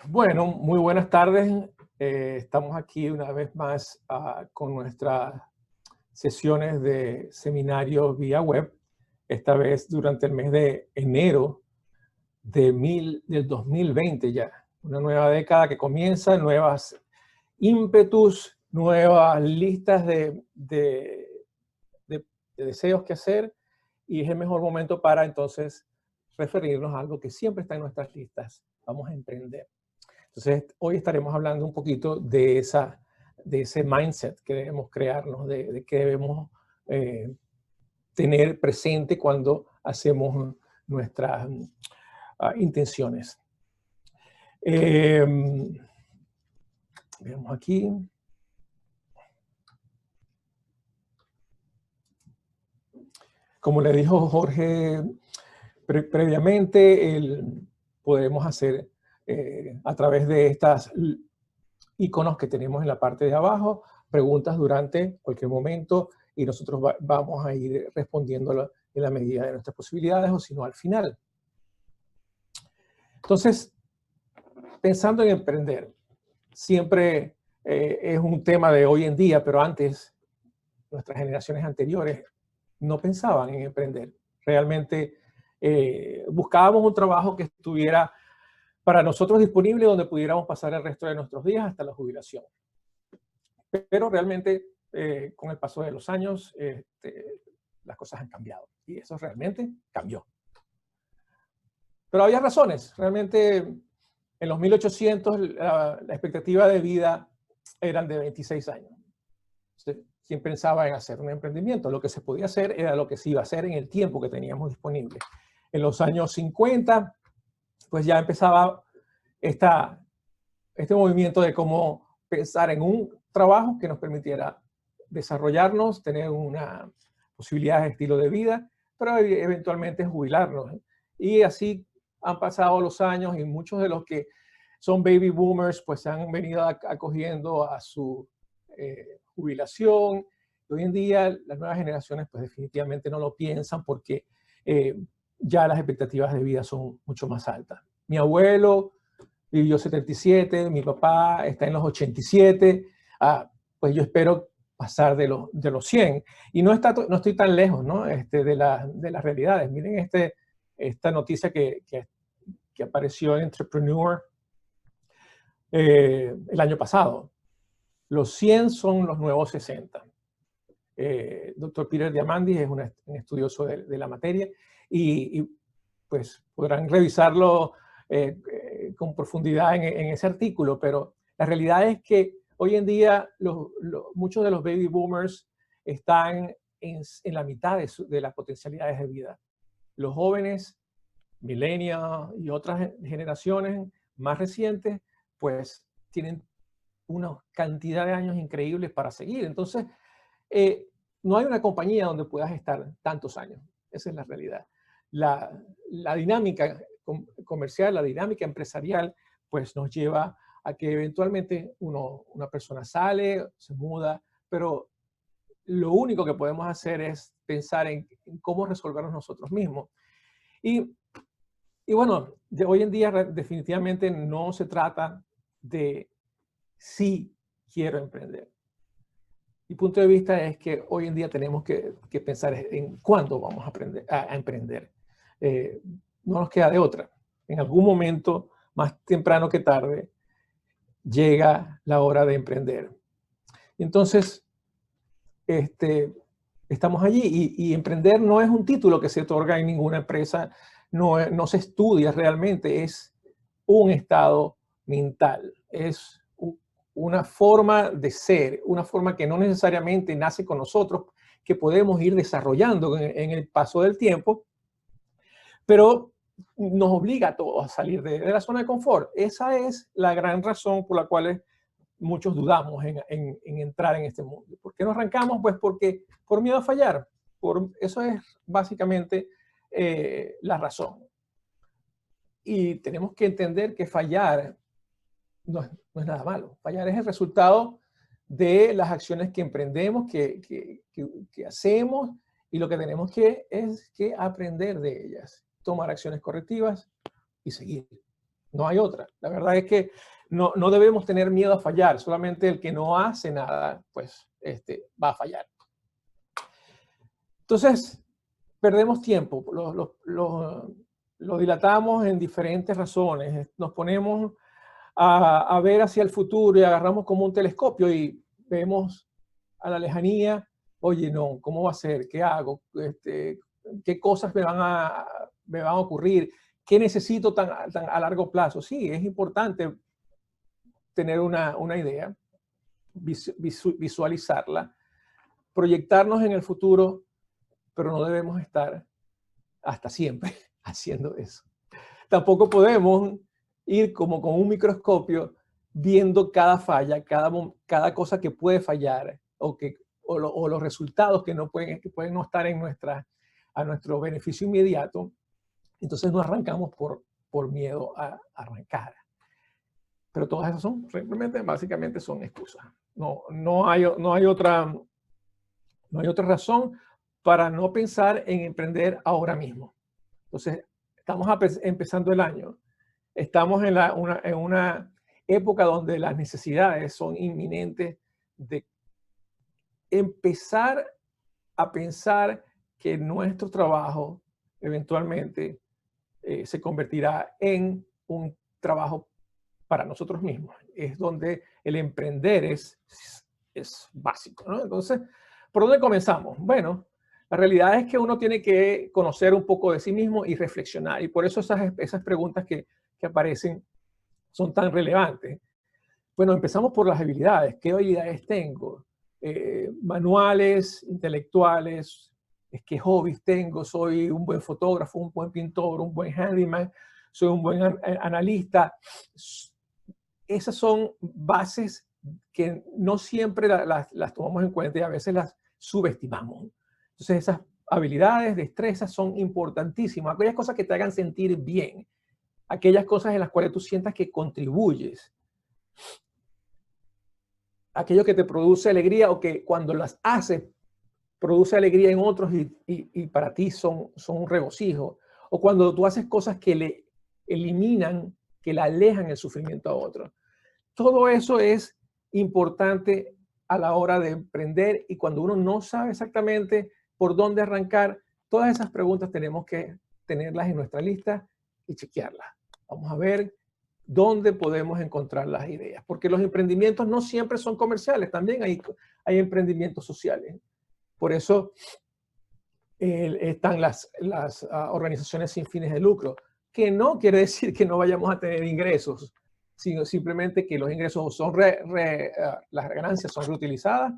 Bueno, muy buenas tardes. Estamos aquí una vez más con nuestras sesiones de seminarios vía web, esta vez durante el mes de enero del 2020 ya. Una nueva década que comienza, nuevas ímpetus, nuevas listas de deseos que hacer, y es el mejor momento para entonces referirnos a algo que siempre está en nuestras listas. Vamos a emprender. Entonces, hoy estaremos hablando un poquito de ese mindset que debemos crearnos, de que debemos tener presente cuando hacemos nuestras intenciones. Veamos aquí. Como le dijo Jorge previamente, podemos hacer a través de estas iconos que tenemos en la parte de abajo, preguntas durante cualquier momento, y nosotros vamos a ir respondiéndolo en la medida de nuestras posibilidades, o si no, al final. Entonces, pensando en emprender, siempre es un tema de hoy en día, pero antes, nuestras generaciones anteriores no pensaban en emprender. Realmente buscábamos un trabajo que estuviera para nosotros disponible, donde pudiéramos pasar el resto de nuestros días hasta la jubilación. Pero realmente, con el paso de los años, las cosas han cambiado, y eso realmente cambió. Pero había razones. Realmente, en los 1800, la expectativa de vida eran de 26 años. ¿Quién pensaba en hacer un emprendimiento? Lo que se podía hacer era lo que se iba a hacer en el tiempo que teníamos disponible. En los años 50, pues ya empezaba este movimiento de cómo pensar en un trabajo que nos permitiera desarrollarnos, tener una posibilidad de estilo de vida, pero eventualmente jubilarnos. Y así han pasado los años, y muchos de los que son baby boomers pues han venido acogiendo a su jubilación. Y hoy en día las nuevas generaciones pues definitivamente no lo piensan, porque ya las expectativas de vida son mucho más altas. Mi abuelo vivió 77, mi papá está en los 87, pues yo espero pasar de los 100. Y no estoy tan lejos, ¿no? de las realidades. Miren esta noticia que apareció en Entrepreneur el año pasado. Los 100 son los nuevos 60. Dr. Peter Diamandis es un estudioso de la materia, y pues podrán revisarlo con profundidad en ese artículo, pero la realidad es que hoy en día muchos de los baby boomers están en la mitad de las potencialidades de vida. Los jóvenes, millennials y otras generaciones más recientes, pues tienen una cantidad de años increíbles para seguir. Entonces, no hay una compañía donde puedas estar tantos años. Esa es la realidad. La dinámica comercial, la dinámica empresarial, pues nos lleva a que eventualmente una persona sale, se muda, pero lo único que podemos hacer es pensar en cómo resolvernos nosotros mismos. Y bueno, hoy en día definitivamente no se trata de si quiero emprender. Mi punto de vista es que hoy en día tenemos que pensar en cuándo vamos a emprender. No nos queda de otra. En algún momento, más temprano que tarde, llega la hora de emprender. Entonces, estamos allí, y emprender no es un título que se otorga en ninguna empresa, no se estudia realmente, es un estado mental, es una forma de ser, una forma que no necesariamente nace con nosotros, que podemos ir desarrollando en el paso del tiempo, pero nos obliga a todos a salir de la zona de confort. Esa es la gran razón por la cual muchos dudamos en entrar en este mundo. ¿Por qué no arrancamos? Pues porque por miedo a fallar. Eso es básicamente la razón. Y tenemos que entender que fallar no es nada malo. Fallar es el resultado de las acciones que emprendemos, que hacemos, y lo que tenemos es que aprender de ellas, tomar acciones correctivas y seguir. No hay otra. La verdad es que no debemos tener miedo a fallar. Solamente el que no hace nada, pues, va a fallar. Entonces, perdemos tiempo. Lo dilatamos en diferentes razones. Nos ponemos a ver hacia el futuro y agarramos como un telescopio y vemos a la lejanía, oye, no, ¿cómo va a ser? ¿Qué hago? ¿Qué cosas me van a ocurrir? ¿Qué necesito tan a largo plazo? Sí, es importante tener una idea, visualizarla, proyectarnos en el futuro, pero no debemos estar hasta siempre haciendo eso. Tampoco podemos ir como con un microscopio viendo cada falla, cada cosa que puede fallar o los resultados que pueden no estar a nuestro beneficio inmediato. Entonces nos arrancamos por miedo a arrancar. Pero todas esas son simplemente, básicamente son excusas. No hay otra razón para no pensar en emprender ahora mismo. Entonces, estamos empezando el año. Estamos en una época donde las necesidades son inminentes de empezar a pensar que nuestro trabajo eventualmente se convertirá en un trabajo para nosotros mismos. Es donde el emprender es básico, ¿no? Entonces, ¿por dónde comenzamos? Bueno, la realidad es que uno tiene que conocer un poco de sí mismo y reflexionar. Y por eso esas preguntas que aparecen son tan relevantes. Bueno, empezamos por las habilidades. ¿Qué habilidades tengo? Manuales, intelectuales, ¿qué hobbies tengo? Soy un buen fotógrafo, un buen pintor, un buen handyman, soy un buen analista. Esas son bases que no siempre las tomamos en cuenta y a veces las subestimamos. Entonces esas habilidades, destrezas son importantísimas. Aquellas cosas que te hagan sentir bien, aquellas cosas en las cuales tú sientas que contribuyes, aquello que te produce alegría o que cuando las haces produce alegría en otros y para ti son un regocijo, o cuando tú haces cosas que le eliminan, que le alejan el sufrimiento a otros. Todo eso es importante a la hora de emprender, y cuando uno no sabe exactamente por dónde arrancar, todas esas preguntas tenemos que tenerlas en nuestra lista y chequearlas. Vamos a ver dónde podemos encontrar las ideas, porque los emprendimientos no siempre son comerciales, también hay emprendimientos sociales. Por eso están las organizaciones sin fines de lucro, que no quiere decir que no vayamos a tener ingresos, sino simplemente que los ingresos son las ganancias son reutilizadas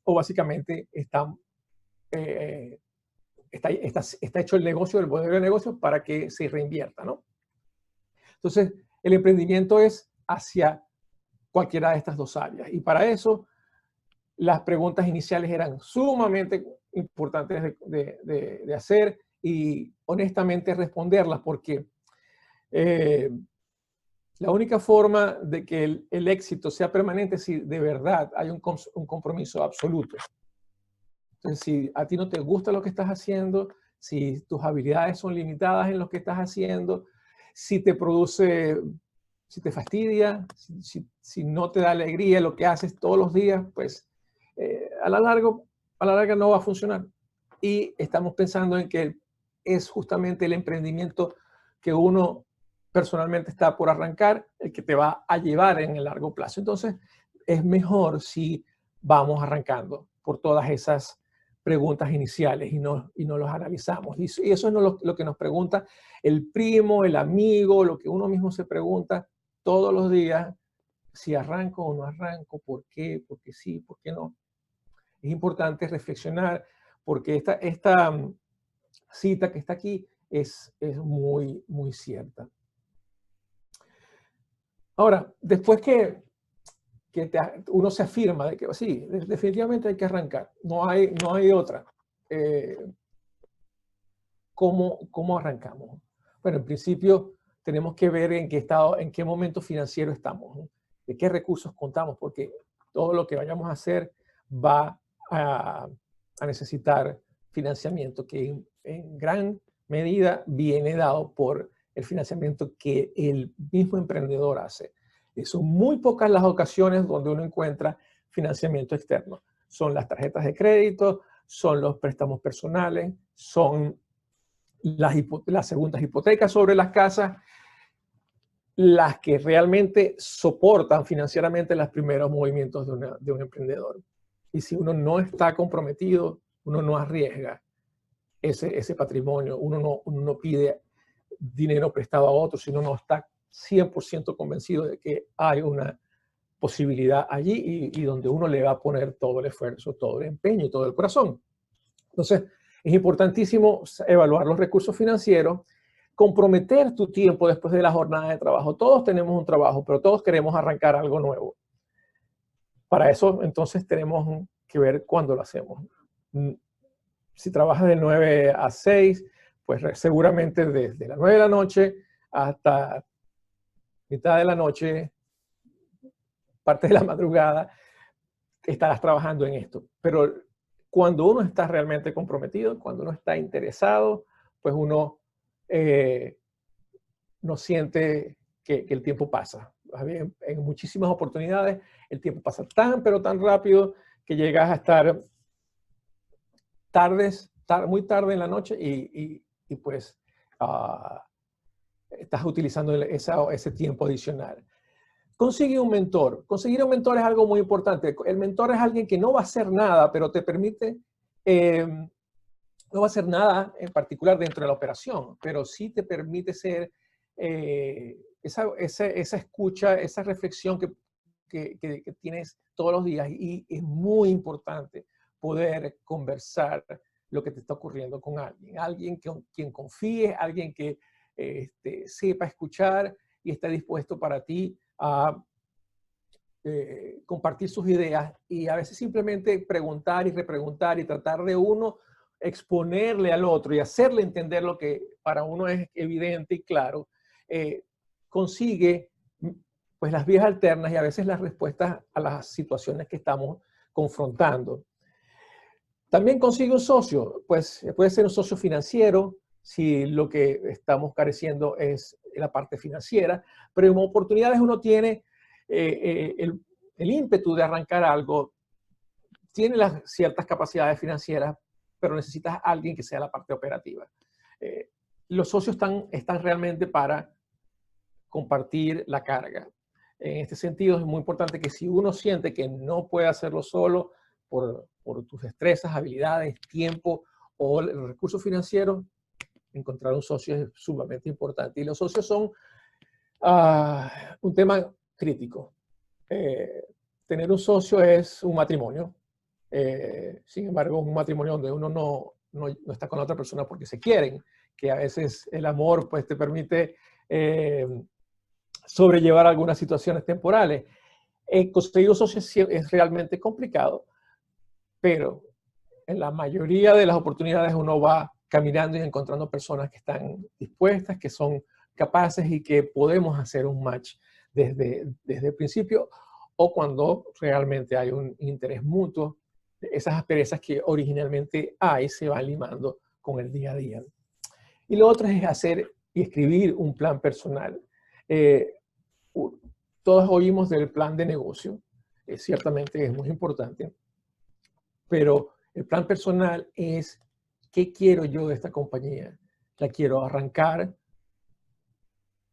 o básicamente está hecho el negocio, el modelo de negocio para que se reinvierta, ¿no? Entonces, el emprendimiento es hacia cualquiera de estas dos áreas. Y para eso, las preguntas iniciales eran sumamente importantes de hacer y honestamente responderlas, porque la única forma de que el éxito sea permanente es si de verdad hay un compromiso absoluto. Entonces, si a ti no te gusta lo que estás haciendo, si tus habilidades son limitadas en lo que estás haciendo, si te fastidia, si no te da alegría lo que haces todos los días, pues a la larga no va a funcionar. Y estamos pensando en que es justamente el emprendimiento que uno personalmente está por arrancar el que te va a llevar en el largo plazo. Entonces, es mejor si vamos arrancando por todas esas preguntas iniciales y no los analizamos. Y eso es lo que nos pregunta el primo, el amigo, lo que uno mismo se pregunta todos los días: si arranco o no arranco, ¿por qué? ¿Por qué sí? ¿Por qué no? Es importante reflexionar, porque esta cita que está aquí es muy, muy cierta. Ahora, después que uno se afirma de que sí, definitivamente hay que arrancar, no hay otra. ¿Cómo arrancamos? Bueno, en principio tenemos que ver en qué momento financiero estamos, ¿no? De qué recursos contamos, porque todo lo que vayamos a hacer va a necesitar financiamiento, que en gran medida viene dado por el financiamiento que el mismo emprendedor hace. Y son muy pocas las ocasiones donde uno encuentra financiamiento externo. Son las tarjetas de crédito, son los préstamos personales, son las segundas hipotecas sobre las casas, las que realmente soportan financieramente los primeros movimientos de un emprendedor. Y si uno no está comprometido, uno no arriesga ese patrimonio, uno no pide dinero prestado a otro, sino no está 100% convencido de que hay una posibilidad allí y donde uno le va a poner todo el esfuerzo, todo el empeño y todo el corazón. Entonces, es importantísimo evaluar los recursos financieros, comprometer tu tiempo después de la jornada de trabajo. Todos tenemos un trabajo, pero todos queremos arrancar algo nuevo. Para eso, entonces, tenemos que ver cuándo lo hacemos. Si trabajas de 9 a 6, pues seguramente desde las 9 de la noche hasta mitad de la noche, parte de la madrugada, estarás trabajando en esto. Pero cuando uno está realmente comprometido, cuando uno está interesado, pues uno no siente que el tiempo pasa. En muchísimas oportunidades el tiempo pasa pero tan rápido que llegas a estar muy tarde en la noche y pues estás utilizando ese tiempo adicional. Consigue un mentor. Conseguir un mentor es algo muy importante. El mentor es alguien que no va a hacer nada, pero te permite, no va a hacer nada en particular dentro de la operación, pero sí te permite ser esa escucha, esa reflexión que tienes todos los días. Y es muy importante poder conversar lo que te está ocurriendo con alguien quien confíe, alguien que sepa escuchar y esté dispuesto para ti a compartir sus ideas y a veces simplemente preguntar y repreguntar y tratar de uno exponerle al otro y hacerle entender lo que para uno es evidente y claro, consigue pues las vías alternas y a veces las respuestas a las situaciones que estamos confrontando. También consigue un socio, pues puede ser un socio financiero si lo que estamos careciendo es la parte financiera, pero en oportunidades uno tiene el ímpetu de arrancar algo, tiene las ciertas capacidades financieras, pero necesitas a alguien que sea la parte operativa. Los socios están realmente para compartir la carga. En este sentido es muy importante que si uno siente que no puede hacerlo solo por tus destrezas, habilidades, tiempo o los recursos financieros, encontrar un socio es sumamente importante. Y los socios son un tema crítico. Tener un socio es un matrimonio. Sin embargo, un matrimonio donde uno no está con la otra persona porque se quieren, que a veces el amor pues, te permite sobrellevar algunas situaciones temporales. Conseguir un socio es realmente complicado, pero en la mayoría de las oportunidades uno va caminando y encontrando personas que están dispuestas, que son capaces y que podemos hacer un match desde el principio o cuando realmente hay un interés mutuo. Esas asperezas que originalmente hay se van limando con el día a día. Y lo otro es hacer y escribir un plan personal. Todos oímos del plan de negocio, ciertamente es muy importante, pero el plan personal es ¿qué quiero yo de esta compañía? ¿La quiero arrancar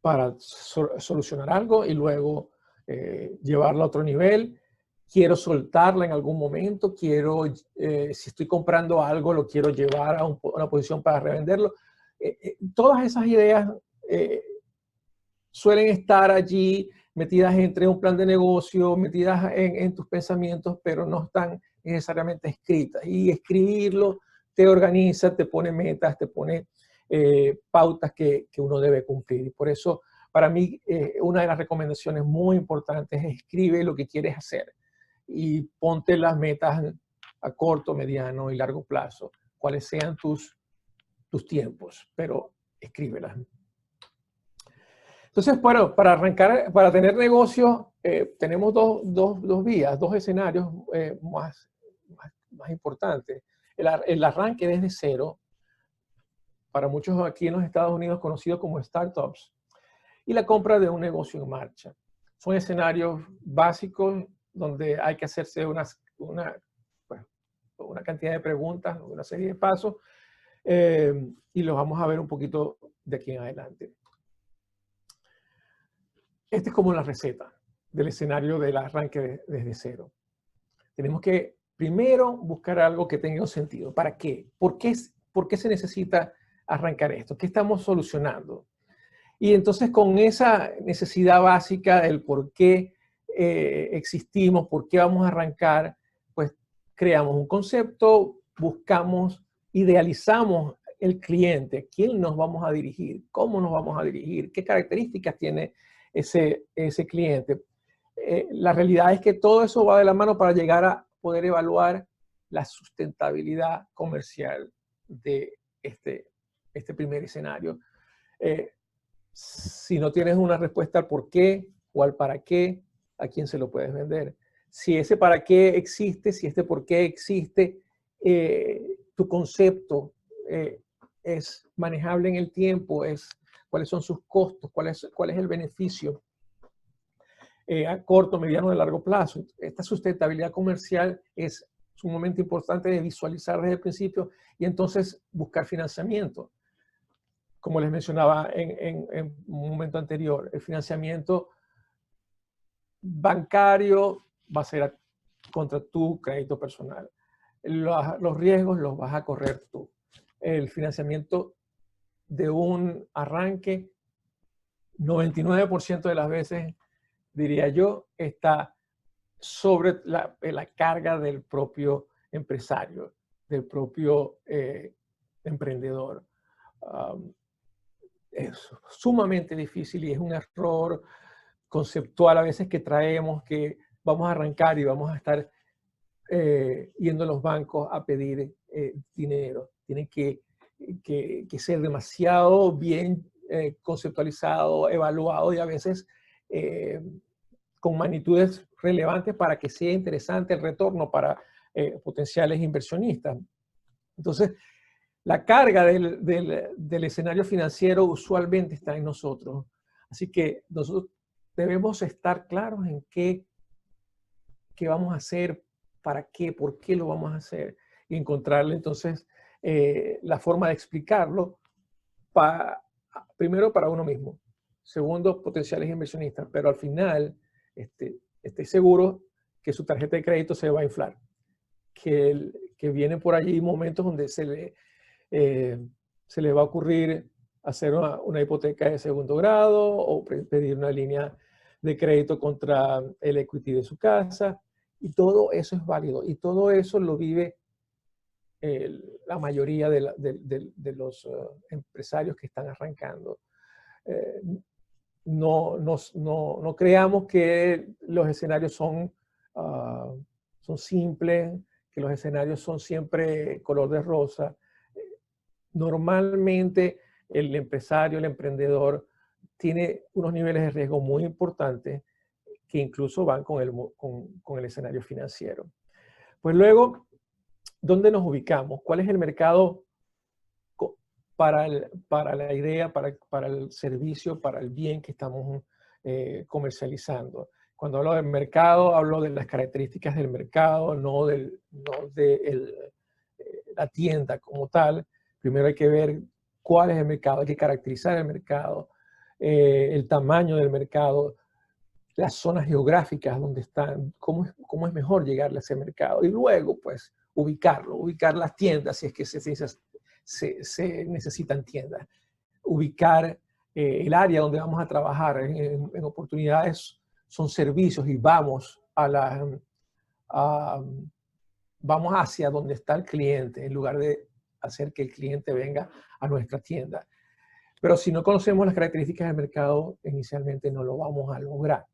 para solucionar algo y luego llevarla a otro nivel? ¿Quiero soltarla en algún momento? ¿Quiero, si estoy comprando algo, lo quiero llevar a una posición para revenderlo? Todas esas ideas suelen estar allí metidas entre un plan de negocio, metidas en tus pensamientos, pero no están necesariamente escritas. Y escribirlo te organiza, te pone metas, te pone pautas que uno debe cumplir. Y por eso, para mí, una de las recomendaciones muy importantes es escribe lo que quieres hacer y ponte las metas a corto, mediano y largo plazo, cuáles sean tus tiempos, pero escríbelas. Entonces, bueno, para arrancar, para tener negocio, tenemos dos vías, dos escenarios más importantes. El arranque desde cero, para muchos aquí en los Estados Unidos conocido como startups, y la compra de un negocio en marcha. Son escenarios básicos donde hay que hacerse una cantidad de preguntas, una serie de pasos, y los vamos a ver un poquito de aquí en adelante. Esta es como la receta del escenario del arranque desde cero. Tenemos que primero buscar algo que tenga un sentido. ¿Para qué? ¿Por qué se necesita arrancar esto? ¿Qué estamos solucionando? Y entonces con esa necesidad básica del por qué existimos, por qué vamos a arrancar, pues creamos un concepto, buscamos, idealizamos el cliente, quién nos vamos a dirigir, cómo nos vamos a dirigir, qué características tiene ese cliente. La realidad es que todo eso va de la mano para llegar a poder evaluar la sustentabilidad comercial de este primer escenario. Si no tienes una respuesta al por qué o al para qué, ¿a quién se lo puedes vender? Si ese para qué existe, si este por qué existe, tu concepto es manejable en el tiempo, cuáles son sus costos, cuál es el beneficio a corto, mediano y largo plazo. Esta sustentabilidad comercial es sumamente importante de visualizar desde el principio y entonces buscar financiamiento. Como les mencionaba en un momento anterior, el financiamiento bancario va a ser contra tu crédito personal. Los riesgos los vas a correr tú. El financiamiento de un arranque, 99% de las veces, diría yo, está sobre la carga del propio empresario, del propio emprendedor. Es sumamente difícil y es un error conceptual a veces que traemos, que vamos a arrancar y vamos a estar yendo a los bancos a pedir dinero. Tiene que ser demasiado bien conceptualizado, evaluado y a veces con magnitudes relevantes para que sea interesante el retorno para potenciales inversionistas. Entonces, la carga del escenario financiero usualmente está en nosotros. Así que nosotros debemos estar claros en qué vamos a hacer, para qué, por qué lo vamos a hacer y encontrarle entonces la forma de explicarlo primero para uno mismo, segundo potenciales inversionistas, pero al final esté seguro que su tarjeta de crédito se va a inflar, que vienen por allí momentos donde se le va a ocurrir hacer una hipoteca de segundo grado o pedir una línea de crédito contra el equity de su casa. Y todo eso es válido. Y todo eso lo vive la mayoría de los empresarios que están arrancando. No creamos que los escenarios son simples, que los escenarios son siempre color de rosa. Normalmente el empresario, el emprendedor, tiene unos niveles de riesgo muy importantes que incluso van con el escenario financiero. Pues luego, ¿dónde nos ubicamos? ¿Cuál es el mercado para la idea, para el servicio, para el bien que estamos comercializando? Cuando hablo del mercado, hablo de las características del mercado, no de la tienda como tal. Primero hay que ver cuál es el mercado, hay que caracterizar el mercado, el tamaño del mercado, las zonas geográficas donde están, cómo es mejor llegar a ese mercado. Y luego, pues, ubicar las tiendas, si es que se necesitan tiendas. Ubicar el área donde vamos a trabajar. En oportunidades son servicios y vamos vamos hacia donde está el cliente, en lugar de hacer que el cliente venga a nuestra tienda. Pero si no conocemos las características del mercado, inicialmente no lo vamos a lograr.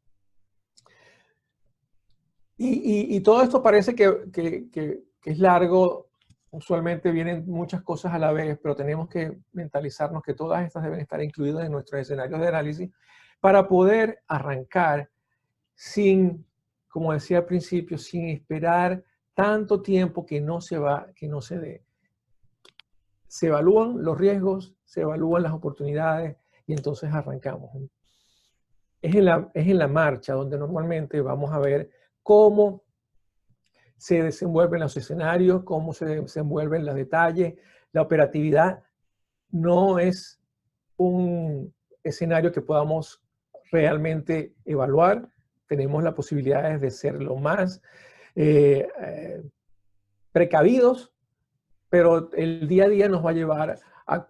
Y todo esto parece que es largo. Usualmente vienen muchas cosas a la vez, pero tenemos que mentalizarnos que todas estas deben estar incluidas en nuestros escenarios de análisis para poder arrancar sin, como decía al principio, sin esperar tanto tiempo que no se dé. se evalúan los riesgos, se evalúan las oportunidades y entonces arrancamos. Es en la marcha donde normalmente vamos a ver cómo se desenvuelven los escenarios, cómo se desenvuelven los detalles. La operatividad no es un escenario que podamos realmente evaluar. Tenemos las posibilidades de ser lo más precavidos, pero el día a día nos va a llevar a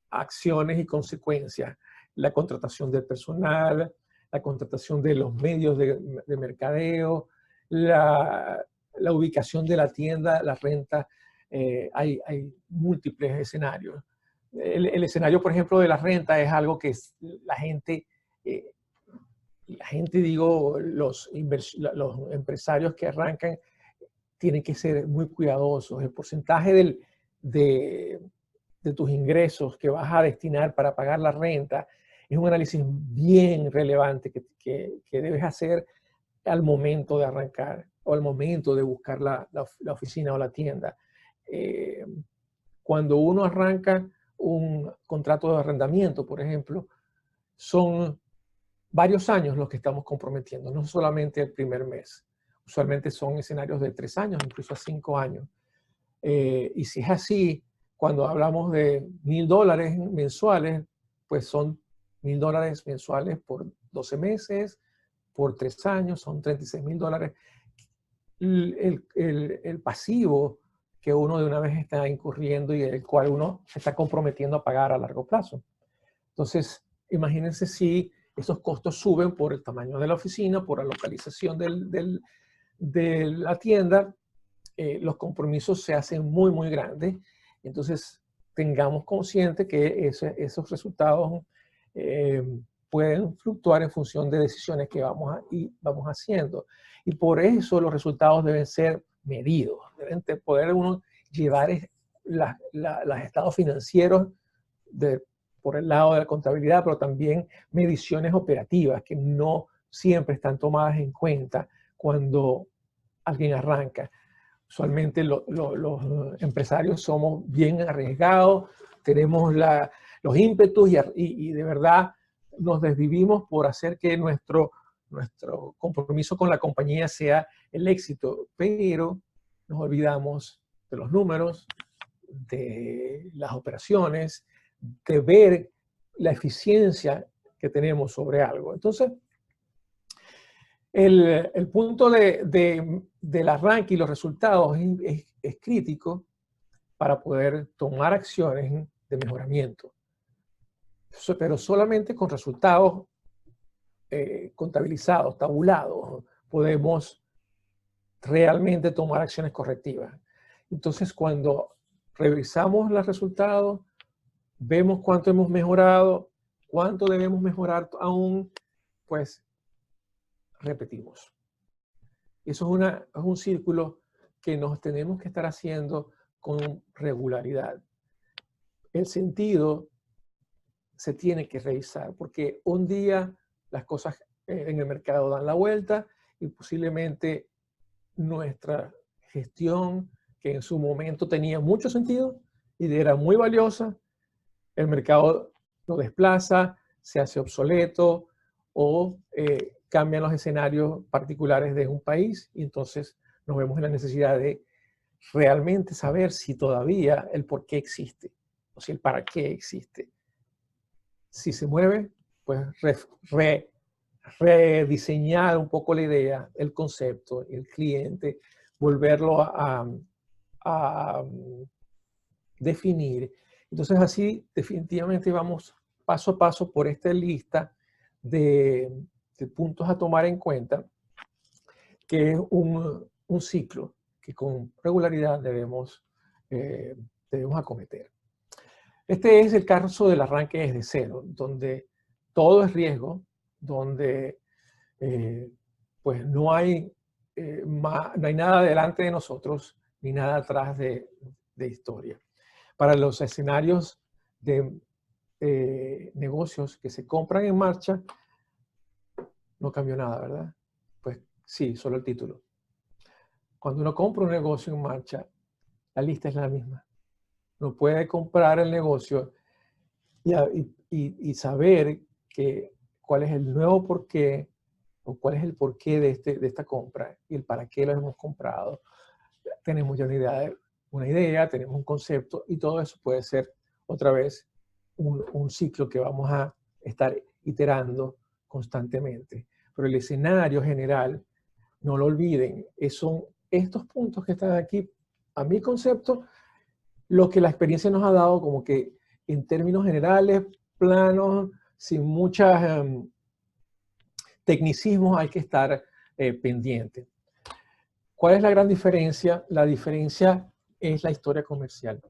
acciones y consecuencias. La contratación del personal, la contratación de los medios de mercadeo, la ubicación de la tienda, la renta. Hay múltiples escenarios. El escenario, por ejemplo, de la renta es algo que la gente, digo, los empresarios que arrancan tienen que ser muy cuidadosos. El porcentaje de tus ingresos que vas a destinar para pagar la renta es un análisis bien relevante que debes hacer al momento de arrancar o al momento de buscar la oficina o la tienda. Cuando uno arranca un contrato de arrendamiento, por ejemplo, son varios años los que estamos comprometiendo, no solamente el primer mes. Usualmente son escenarios de 3 años, incluso a 5 años. Y si es así, cuando hablamos de $1,000 mensuales, pues son $1,000 mensuales por 12 meses, por 3 años, son $36,000. El pasivo que uno de una vez está incurriendo y el cual uno se está comprometiendo a pagar a largo plazo. Entonces, imagínense si esos costos suben por el tamaño de la oficina, por la localización de la tienda, los compromisos se hacen muy, muy grandes. Entonces, tengamos consciente que esos resultados pueden fluctuar en función de decisiones que vamos haciendo. Y por eso los resultados deben ser medidos. Deben poder uno llevar los estados financieros por el lado de la contabilidad, pero también mediciones operativas que no siempre están tomadas en cuenta cuando alguien arranca. Usualmente los empresarios somos bien arriesgados, tenemos los ímpetus y de verdad nos desvivimos por hacer que nuestro compromiso con la compañía sea el éxito, pero nos olvidamos de los números, de las operaciones, de ver la eficiencia que tenemos sobre algo. Entonces, el punto del arranque y los resultados es crítico para poder tomar acciones de mejoramiento. Pero solamente con resultados contabilizados, tabulados, podemos realmente tomar acciones correctivas. Entonces, cuando revisamos los resultados, vemos cuánto hemos mejorado, cuánto debemos mejorar aún, pues repetimos. Eso es un círculo que nos tenemos que estar haciendo con regularidad. El sentido se tiene que revisar porque un día las cosas en el mercado dan la vuelta y posiblemente nuestra gestión, que en su momento tenía mucho sentido y era muy valiosa, el mercado lo desplaza, se hace obsoleto o cambian los escenarios particulares de un país y entonces nos vemos en la necesidad de realmente saber si todavía el por qué existe o si el para qué existe. Si se mueve, pues rediseñar un poco la idea, el concepto, el cliente, volverlo a definir. Entonces así definitivamente vamos paso a paso por esta lista de puntos a tomar en cuenta, que es un ciclo que con regularidad debemos acometer. Este es el caso del arranque desde cero, donde todo es riesgo, donde pues no hay nada delante de nosotros ni nada atrás de historia. Para los escenarios de negocios que se compran en marcha, no cambió nada, ¿verdad? Pues sí, solo el título. Cuando uno compra un negocio en marcha, la lista es la misma. Uno puede comprar el negocio y saber cuál es el nuevo porqué o cuál es el porqué de esta compra y el para qué lo hemos comprado. Tenemos ya una idea, tenemos un concepto y todo eso puede ser otra vez un ciclo que vamos a estar iterando constantemente. Pero el escenario general, no lo olviden, son estos puntos que están aquí, a mi concepto, lo que la experiencia nos ha dado como que en términos generales, planos, sin muchos tecnicismos, hay que estar pendiente. ¿Cuál es la gran diferencia? La diferencia es la historia comercial.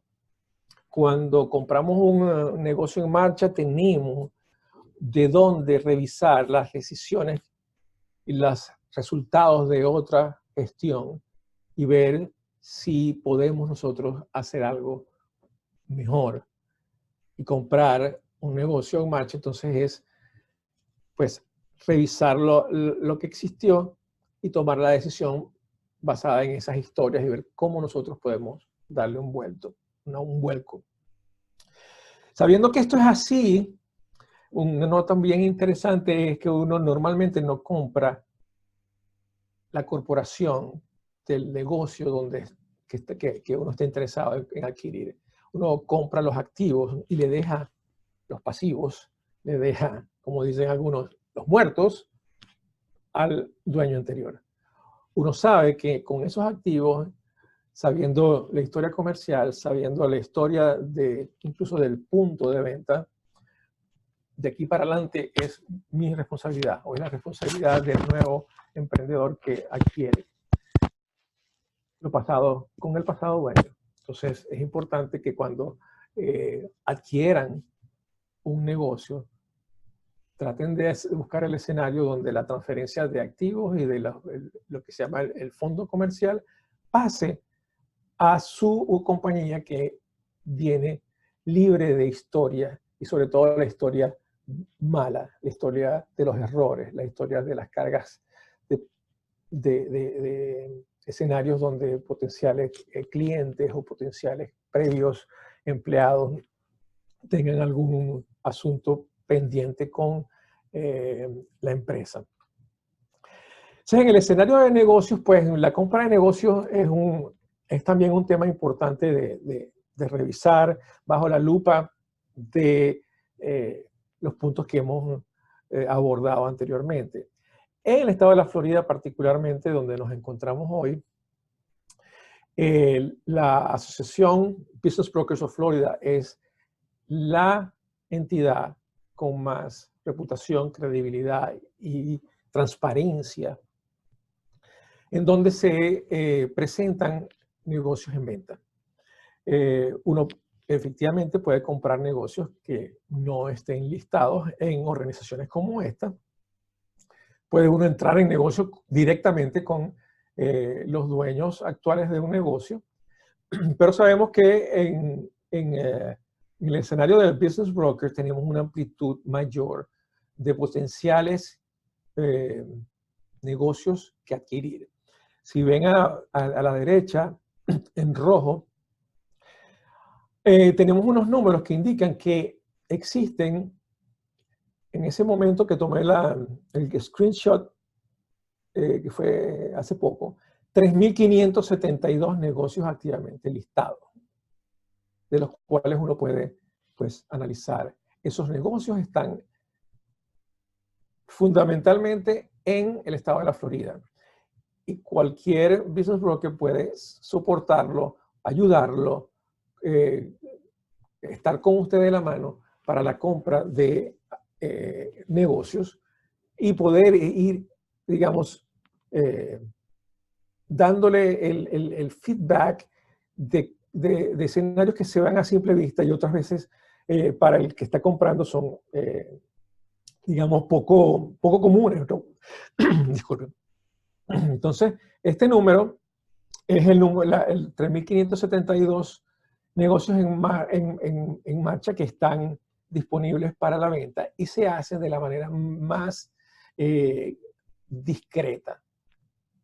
Cuando compramos un negocio en marcha, tenemos de dónde revisar las decisiones y los resultados de otra gestión y ver si podemos nosotros hacer algo mejor. Y comprar un negocio en marcha, entonces es pues revisar lo que existió y tomar la decisión basada en esas historias y ver cómo nosotros podemos darle un vuelco. Sabiendo que esto es así, una nota bien interesante es que uno normalmente no compra la corporación del negocio que uno está interesado en adquirir. Uno compra los activos y le deja los pasivos, le deja, como dicen algunos, los muertos al dueño anterior. Uno sabe que con esos activos, sabiendo la historia comercial, sabiendo la historia incluso del punto de venta, de aquí para adelante es mi responsabilidad o es la responsabilidad del nuevo emprendedor que adquiere con el pasado dueño. Entonces es importante que cuando adquieran un negocio, traten de buscar el escenario donde la transferencia de activos y de lo que se llama el fondo comercial pase a su compañía que viene libre de historia y sobre todo la historia mala, la historia de los errores, la historia de las cargas de escenarios donde potenciales clientes o potenciales previos empleados tengan algún asunto pendiente con la empresa. Entonces, en el escenario de negocios, pues la compra de negocios es también un tema importante de revisar bajo la lupa de los puntos que hemos abordado anteriormente. En el estado de la Florida, particularmente donde nos encontramos hoy, la Asociación Business Brokers of Florida es la entidad con más reputación, credibilidad y transparencia en donde se presentan negocios en venta. Uno efectivamente puede comprar negocios que no estén listados en organizaciones como esta. Puede uno entrar en negocio directamente con los dueños actuales de un negocio, pero sabemos que en el escenario del business broker tenemos una amplitud mayor de potenciales negocios que adquirir. Si ven a la derecha, en rojo, tenemos unos números que indican que existen, en ese momento que tomé el screenshot, que fue hace poco, 3.572 negocios activamente listados, de los cuales uno puede pues, analizar. Esos negocios están fundamentalmente en el estado de la Florida. Y cualquier business broker puede soportarlo, ayudarlo, estar con usted de la mano para la compra de negocios y poder ir, digamos, dándole el feedback de escenarios que se ven a simple vista y otras veces para el que está comprando son, digamos, poco comunes, ¿no? Disculpen. Entonces, este número es el 3.572 negocios en marcha que están disponibles para la venta y se hacen de la manera más discreta.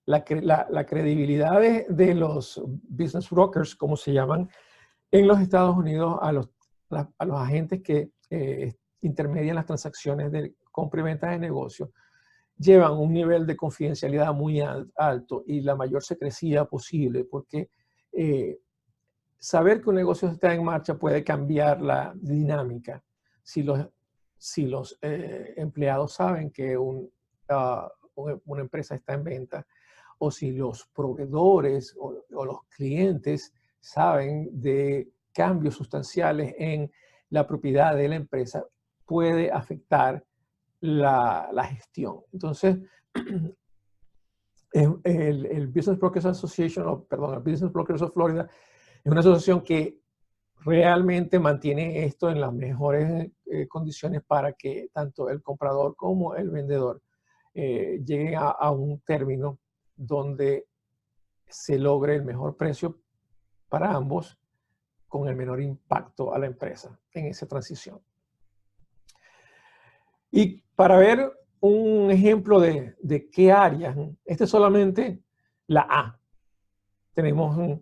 La credibilidad de los business brokers, como se llaman, En los Estados Unidos, a los agentes que intermedian las transacciones de compra y venta de negocios, llevan un nivel de confidencialidad muy alto y la mayor secrecía posible, porque saber que un negocio está en marcha puede cambiar la dinámica. Si los empleados saben que una empresa está en venta, o si los proveedores o los clientes saben de cambios sustanciales en la propiedad de la empresa, puede afectar la gestión. Entonces, el Business Brokers Association, el Business Brokers of Florida, es una asociación que realmente mantiene esto en las mejores condiciones para que tanto el comprador como el vendedor lleguen a un término donde se logre el mejor precio para ambos con el menor impacto a la empresa en esa transición. Y para ver un ejemplo de qué áreas, este es solamente la A. Tenemos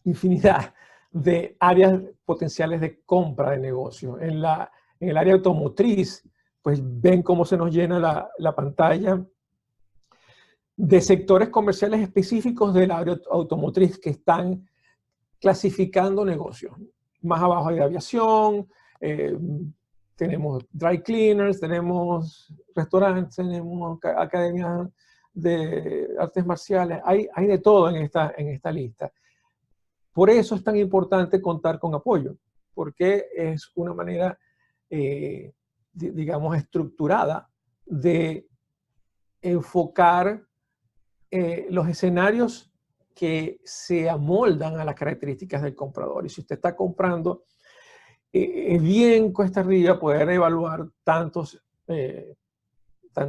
infinidad de áreas potenciales de compra de negocio. En el área automotriz, pues ven cómo se nos llena la pantalla de sectores comerciales específicos del área automotriz que están clasificando negocios. Más abajo hay de aviación, tenemos dry cleaners, tenemos restaurantes, tenemos academias de artes marciales, hay de todo en esta lista. Por eso es tan importante contar con apoyo, porque es una manera, digamos, estructurada de enfocar los escenarios que se amoldan a las características del comprador. Y si usted está comprando, es bien cuesta arriba poder evaluar tantos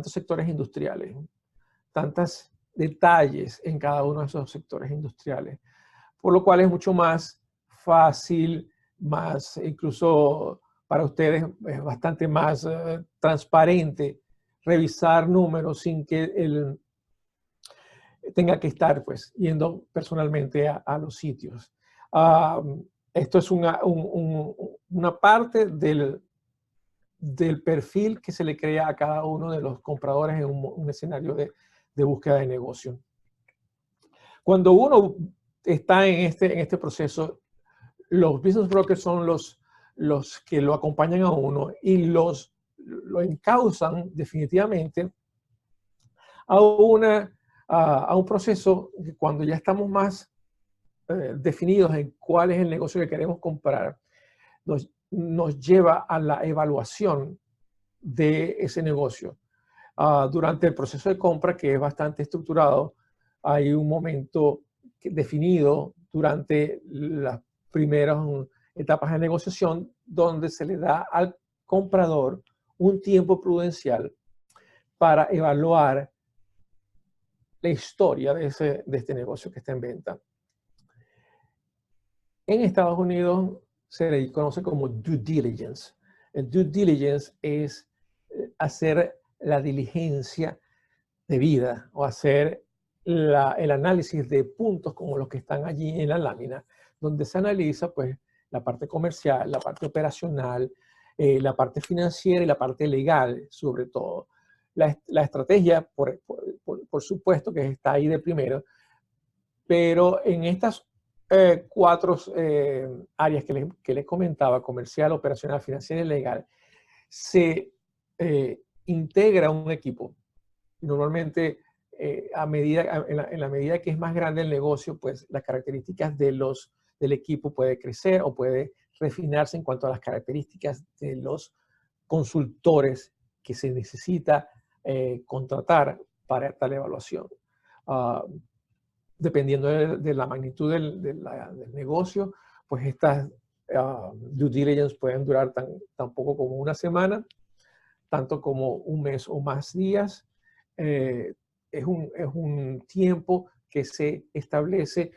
sectores industriales, tantos detalles en cada uno de esos sectores industriales. Por lo cual es mucho más fácil, más incluso para ustedes es bastante más transparente revisar números sin que tenga que estar pues yendo personalmente a los sitios. Esto es una parte del perfil que se le crea a cada uno de los compradores en un escenario de búsqueda de negocio. Cuando uno está en este proceso, los business brokers son los que lo acompañan a uno y lo encauzan definitivamente a un proceso que cuando ya estamos más definidos en cuál es el negocio que queremos comprar, nos lleva a la evaluación de ese negocio. Durante el proceso de compra, que es bastante estructurado, hay un momento definido durante las primeras etapas de negociación donde se le da al comprador un tiempo prudencial para evaluar la historia de este negocio que está en venta. En Estados Unidos se le conoce como due diligence. El due diligence es hacer la diligencia debida o hacer el análisis de puntos como los que están allí en la lámina, donde se analiza pues la parte comercial, la parte operacional, la parte financiera y la parte legal, sobre todo. La estrategia, por supuesto, que está ahí de primero, pero en estas cuatro áreas que les comentaba, comercial, operacional, financiera y legal, se integra un equipo. Normalmente, en la medida que es más grande el negocio, pues las características del equipo puede crecer o puede refinarse en cuanto a las características de los consultores que se necesita contratar para tal evaluación. Dependiendo de la magnitud del negocio, pues estas due diligence pueden durar tan poco como una semana, tanto como un mes o más días. Es un tiempo que se establece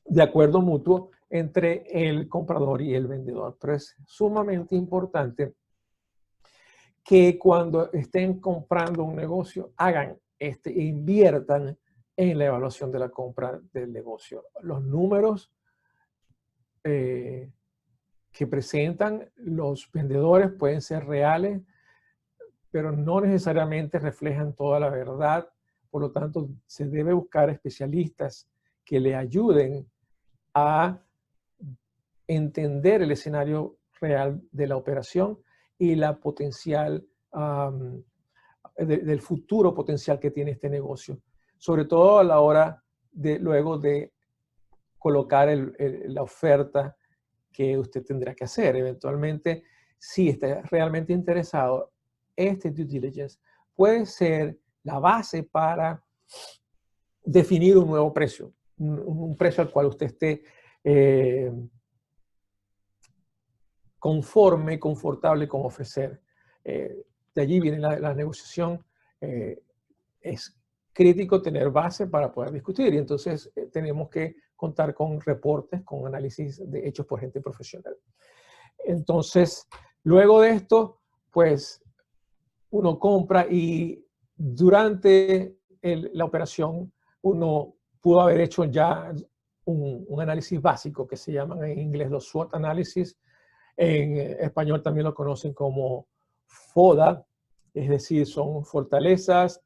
de acuerdo mutuo entre el comprador y el vendedor. Pero es sumamente importante que cuando estén comprando un negocio, inviertan en la evaluación de la compra del negocio. Los números que presentan los vendedores pueden ser reales, pero no necesariamente reflejan toda la verdad. Por lo tanto, se debe buscar especialistas que le ayuden a entender el escenario real de la operación y la potencial, del futuro potencial que tiene este negocio. Sobre todo a la hora de luego de colocar la oferta que usted tendrá que hacer. Eventualmente, si está realmente interesado, este due diligence puede ser la base para definir un nuevo precio, un precio al cual usted esté conforme, confortable con ofrecer. De allí viene la negociación. Es crítico tener base para poder discutir, y entonces tenemos que contar con reportes, con análisis hechos por gente profesional. Entonces, luego de esto, pues uno compra, y durante la operación uno pudo haber hecho ya un análisis básico que se llaman en inglés los SWOT análisis. En español también lo conocen como FODA, es decir, son fortalezas,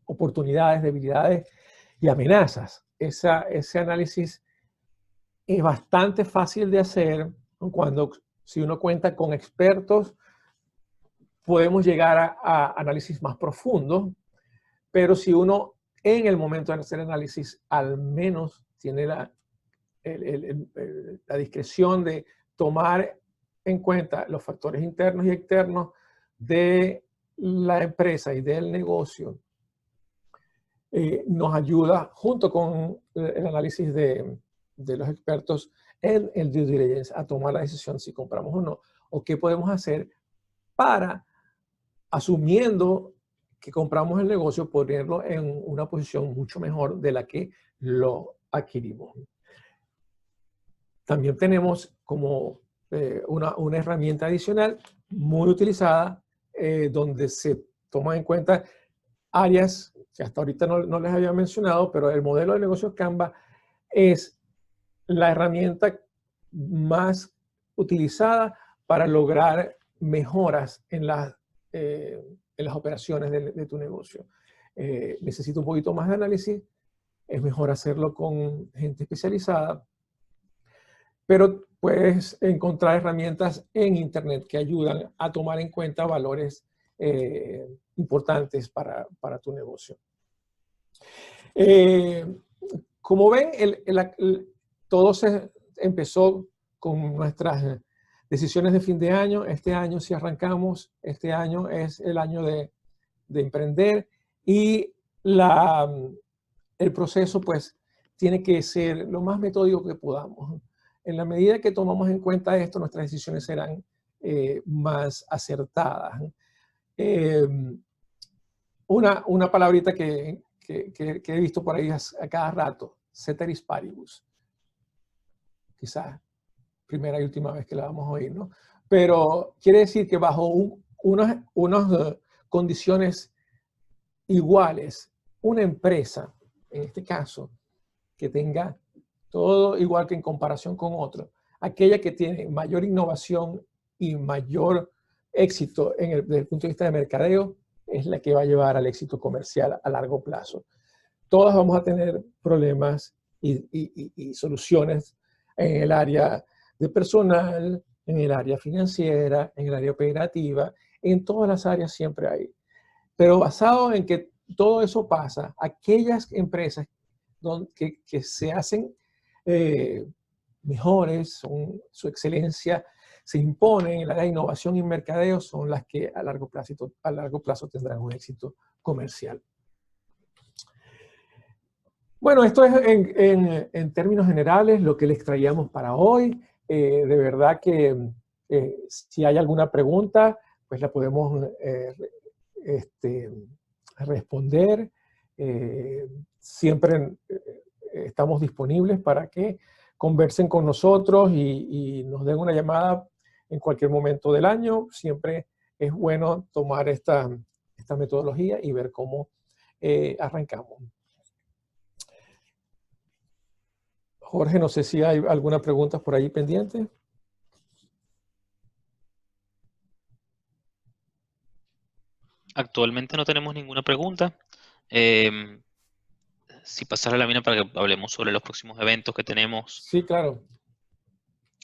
oportunidades, debilidades y amenazas. Ese análisis es bastante fácil de hacer si uno cuenta con expertos. Podemos llegar a análisis más profundos, pero si uno en el momento de hacer análisis al menos tiene la discreción de tomar en cuenta los factores internos y externos de la empresa y del negocio, nos ayuda, junto con el análisis de los expertos en el due diligence, a tomar la decisión si compramos o no, o qué podemos hacer para, asumiendo que compramos el negocio, ponerlo en una posición mucho mejor de la que lo adquirimos. También tenemos como una herramienta adicional muy utilizada, donde se toman en cuenta áreas que hasta ahorita no les había mencionado, pero el modelo de negocio Canva es la herramienta más utilizada para lograr mejoras en las operaciones de tu negocio. Necesita un poquito más de análisis, es mejor hacerlo con gente especializada, pero puedes encontrar herramientas en Internet que ayudan a tomar en cuenta valores importantes para tu negocio. Como ven, todo se empezó con nuestras decisiones de fin de año. Este año, si arrancamos, este año es el año de emprender, y el proceso pues tiene que ser lo más metódico que podamos. En la medida que tomamos en cuenta esto, nuestras decisiones serán más acertadas. Una palabrita que he visto por ahí a cada rato, ceteris paribus. Quizás primera y última vez que la vamos a oír, ¿no? Pero quiere decir que bajo unas condiciones iguales, una empresa, en este caso, que tenga todo igual que en comparación con otro, aquella que tiene mayor innovación y mayor éxito desde el punto de vista de mercadeo, es la que va a llevar al éxito comercial a largo plazo. Todos vamos a tener problemas y soluciones en el área de personal, en el área financiera, en el área operativa, en todas las áreas siempre hay. Pero basado en que todo eso pasa, aquellas empresas que se hacen mejores, su excelencia se impone en la innovación y mercadeo, son las que a largo plazo tendrán un éxito comercial. Bueno, esto es en términos generales lo que les traíamos para hoy. De verdad que si hay alguna pregunta, pues la podemos responder. Siempre estamos disponibles para que conversen con nosotros y nos den una llamada en cualquier momento del año. Siempre es bueno tomar esta metodología y ver cómo arrancamos. Jorge, no sé si hay alguna pregunta por ahí pendiente. Actualmente no tenemos ninguna pregunta. Si pasara la mina para que hablemos sobre los próximos eventos que tenemos. Sí, claro.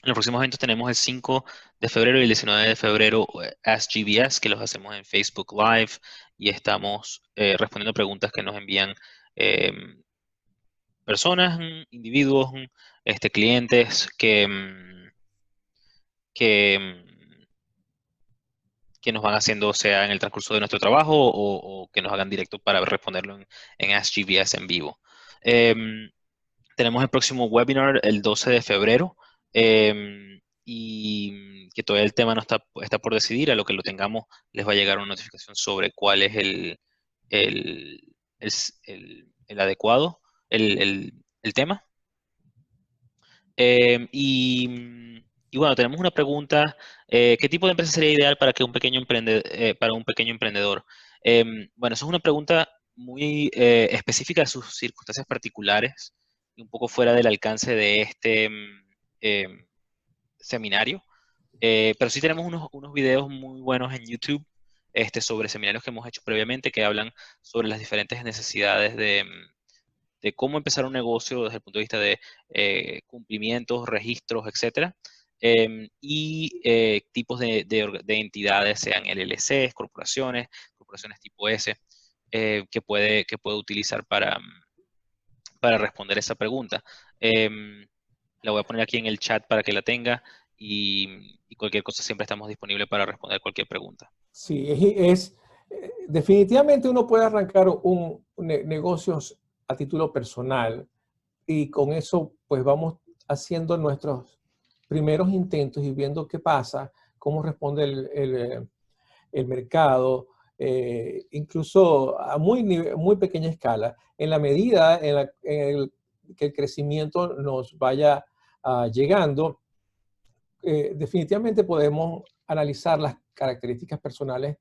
En los próximos eventos tenemos el 5 de febrero y el 19 de febrero Ask GBS, que los hacemos en Facebook Live y estamos respondiendo preguntas que nos envían personas, individuos, clientes que, que nos van haciendo, sea en el transcurso de nuestro trabajo o que nos hagan directo para responderlo en Ask GBS en vivo. Tenemos el próximo webinar el 12 de febrero y que todavía el tema no está por decidir. A lo que lo tengamos les va a llegar una notificación sobre cuál es el, el adecuado, el tema. Y bueno, tenemos una pregunta. ¿Qué tipo de empresa sería ideal para que para un pequeño emprendedor? Bueno, eso es una pregunta muy específica de sus circunstancias particulares y un poco fuera del alcance de este seminario. Pero sí tenemos unos videos muy buenos en YouTube sobre seminarios que hemos hecho previamente que hablan sobre las diferentes necesidades de cómo empezar un negocio desde el punto de vista de cumplimientos, registros, etcétera. Y tipos de entidades, sean LLCs, corporaciones tipo S, que puede utilizar para responder esa pregunta. La voy a poner aquí en el chat para que la tenga y cualquier cosa siempre estamos disponibles para responder cualquier pregunta. Sí, definitivamente uno puede arrancar negocios a título personal y con eso pues vamos haciendo nuestros primeros intentos y viendo qué pasa, cómo responde el mercado, incluso a muy pequeña escala, en la medida que el crecimiento nos vaya llegando. Definitivamente podemos analizar las características personales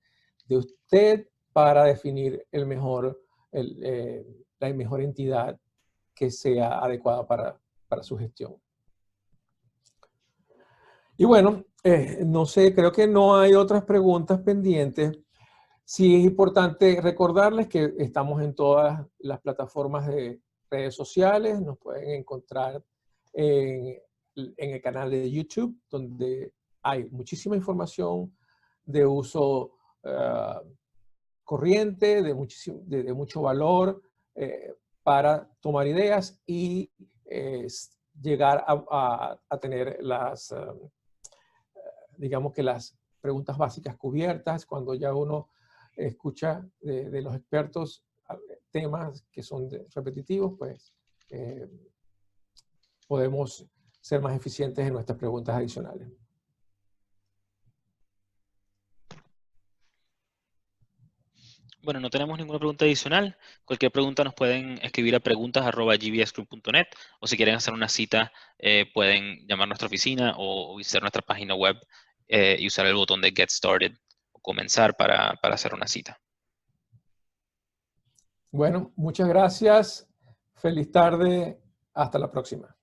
de usted para definir la mejor entidad que sea adecuada para su gestión. Y bueno, no sé, creo que no hay otras preguntas pendientes. Sí es importante recordarles que estamos en todas las plataformas de redes sociales. Nos pueden encontrar en, en el canal de YouTube, donde hay muchísima información de uso corriente, de mucho valor para tomar ideas y llegar a tener digamos que las preguntas básicas cubiertas. Cuando ya uno escucha de los expertos temas que son repetitivos, pues podemos ser más eficientes en nuestras preguntas adicionales. Bueno, no tenemos ninguna pregunta adicional. Cualquier pregunta nos pueden escribir a preguntas@gbsgroup.net o si quieren hacer una cita pueden llamar a nuestra oficina o visitar nuestra página web y usar el botón de Get Started o comenzar para hacer una cita. Bueno, muchas gracias. Feliz tarde. Hasta la próxima.